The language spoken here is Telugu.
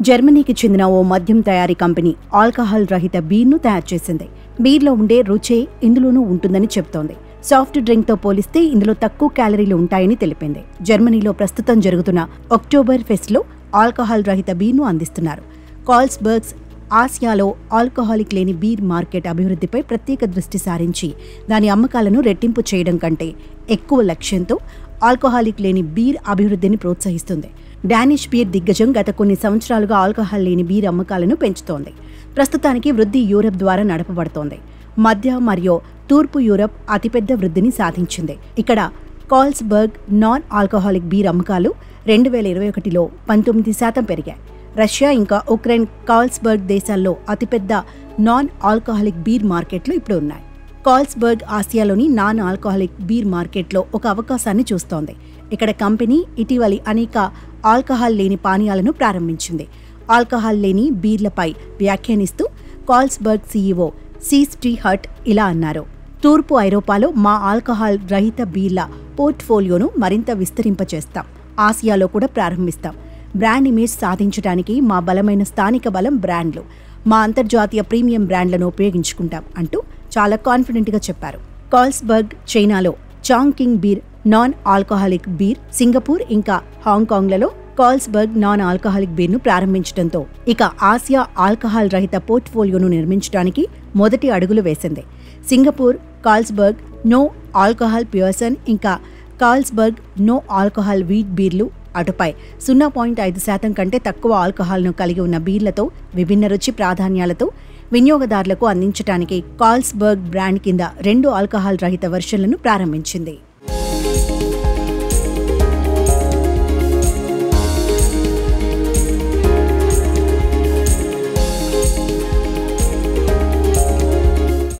జర్మనీకి చెందిన ఓ మద్యం తయారీ కంపెనీ ఆల్కహాల్ రహిత బీర్ను తయారు చేసింది. బీర్లో ఉండే రుచే ఇందులోనూ ఉంటుందని చెబుతోంది. సాఫ్ట్ డ్రింక్తో పోలిస్తే ఇందులో తక్కువ క్యాలరీలు ఉంటాయని తెలిపింది. జర్మనీలో ప్రస్తుతం జరుగుతున్న అక్టోబర్ ఫెస్ట్లో ఆల్కహాల్ రహిత బీర్ను అందిస్తున్నారు. కార్ల్స్బర్గ్ ఆసియాలో ఆల్కహాలిక్ లేని బీర్ మార్కెట్ అభివృద్ధిపై ప్రత్యేక దృష్టి సారించి దాని అమ్మకాలను రెట్టింపు చేయడం కంటే ఎక్కువ లక్ష్యంతో ఆల్కహాలిక్ లేని బీర్ అభివృద్ధిని ప్రోత్సహిస్తుంది. డానిష్ బీర్ దిగ్గజం గత కొన్ని సంవత్సరాలుగా ఆల్కహాల్ లేని బీర్ అమ్మకాలను పెంచుతోంది. ప్రస్తుతానికి వృద్ధి యూరప్ ద్వారా నడపబడుతోంది. మధ్య మరియు తూర్పు యూరప్ అతిపెద్ద వృద్ధిని సాధించింది. ఇక్కడ కార్ల్స్బర్గ్ నాన్ ఆల్కహాలిక్ బీర్ అమ్మకాలు 2021లో 19% పెరిగాయి. రష్యా ఇంకా ఉక్రెయిన్ కార్ల్స్బర్గ్ దేశాల్లో అతిపెద్ద నాన్ ఆల్కహాలిక్ బీర్ మార్కెట్లు ఇప్పుడు ఉన్నాయి. కార్ల్స్బర్గ్ ఆసియాలోని నాన్ ఆల్కహాలిక్ బీర్ మార్కెట్లో ఒక అవకాశాన్ని చూస్తోంది. ఇక్కడ కంపెనీ ఇటీవలి అనేక ఆల్కహాల్ లేని పానీయాలను ప్రారంభించింది. ఆల్కహాల్ లేని బీర్లపై వ్యాఖ్యానిస్తూ కార్ల్స్బర్గ్ సీఈఓ సీస్టీ హట్ ఇలా అన్నారు: తూర్పు ఐరోపాలో మా ఆల్కహాల్ రహిత బీర్ల పోర్ట్ఫోలియోను మరింత విస్తరింపచేస్తాం. ఆసియాలో కూడా ప్రారంభిస్తాం. బ్రాండ్ ఇమేజ్ సాధించడానికి మా బలమైన స్థానిక బలం బ్రాండ్లు. మా అంతర్జాతీయ ప్రీమియం బ్రాండ్లను ఉపయోగించుకుంటాం అంటూ చాలా కాన్ఫిడెంట్గా చెప్పారు. కార్ల్స్బర్గ్ చైనాలో Chongqing beer non alcoholic beer, Singapore ఇంకా హాంకాంగ్లలో కార్ల్స్బర్గ్ నాన్ ఆల్కహాలిక్ బీర్ను ప్రారంభించడంతో ఇక ఆసియా ఆల్కహాల్ రహిత పోర్ట్ఫోలియోను నిర్మించడానికి మొదటి అడుగులు వేసింది. సింగపూర్ కార్ల్స్బర్గ్ నో ఆల్కహాల్ పియర్సన్ ఇంకా కార్ల్స్బర్గ్ నో ఆల్కహాల్ వీట్ బీర్లు, అటుపై 0.5% కంటే తక్కువ ఆల్కహాల్ను కలిగి ఉన్న బీర్లతో విభిన్న రుచి ప్రాధాన్యాలతో వినియోగదారులకు అందించడానికి కార్ల్స్బర్గ్ బ్రాండ్ కింద 2 ఆల్కహాల్ రహిత వెర్షన్లను ప్రారంభించింది.